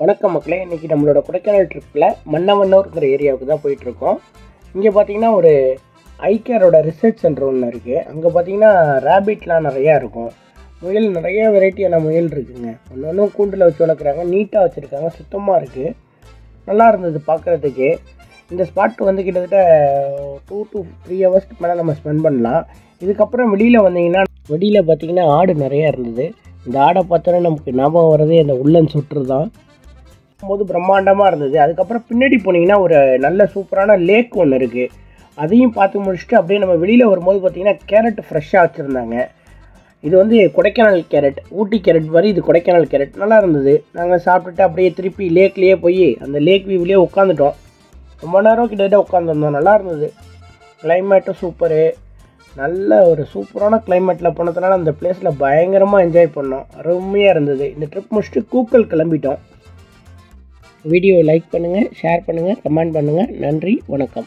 வணக்கம் மக்களே, இன்றைக்கி நம்மளோட கொடைக்கானல் ட்ரிப்பில் மன்னவன்னூர்ங்கிற ஏரியாவுக்கு தான் போயிட்டுருக்கோம். இங்கே பார்த்தீங்கன்னா ஒரு ஐகேரோட ரிசர்ச் சென்டர் ஒன்று இருக்குது. அங்கே பார்த்தீங்கன்னா ரேபிட்லாம் நிறையா இருக்கும். முயல் நிறைய வெரைட்டியான முயல் இருக்குதுங்க. ஒன்று ஒன்றும் கூண்டில் வச்சு வளர்க்குறாங்க, நீட்டாக வச்சுருக்காங்க, சுத்தமாக இருக்குது. நல்லா இருந்தது பார்க்குறதுக்கு. இந்த ஸ்பாட் வந்து கிட்டத்தட்ட 2 to 3 ஹவர்ஸ்க்கு மேலே நம்ம ஸ்பெண்ட் பண்ணலாம். இதுக்கப்புறம் வெளியில் வந்தீங்கன்னா வெளியில் பார்த்தீங்கன்னா ஆடு நிறையா இருந்தது. இந்த ஆடை பார்த்தோன்னா நமக்கு ஞாபகம் வர்றதே அந்த உள்ளன் சுற்று தான். போது பிரம்மாண்டமாக இருந்தது. அதுக்கப்புறம் பின்னாடி போனீங்கன்னா ஒரு நல்ல சூப்பரான லேக் ஒன்று இருக்குது. அதையும் பார்த்து முடிச்சுட்டு அப்படியே நம்ம வெளியில் வரும்போது பார்த்திங்கன்னா கேரட் ஃப்ரெஷ்ஷாக வச்சுருந்தாங்க. இது வந்து கொடைக்கானல் கேரட், ஊட்டி கேரட் மாதிரி இது கொடைக்கானல் கேரட். நல்லா இருந்தது. நாங்கள் சாப்பிட்டுட்டு அப்படியே திருப்பி லேக்லேயே போய் அந்த லேக் வியூவிலே உட்காந்துட்டோம். ரொம்ப நேரம் கிட்டத்தட்ட உட்காந்துருந்தோம். நல்லா இருந்தது. கிளைமேட்டும் சூப்பரு. நல்ல ஒரு சூப்பரான கிளைமேட்டில் போனதுனால அந்த பிளேஸில் பயங்கரமாக என்ஜாய் பண்ணோம். அருமையாக இருந்தது. இந்த ட்ரிப் முடிச்சுட்டு கூக்கல் கிளம்பிட்டோம். வீடியோவை லைக் பண்ணுங்கள், ஷேர் பண்ணுங்கள், கமெண்ட் பண்ணுங்கள். நன்றி, வணக்கம்.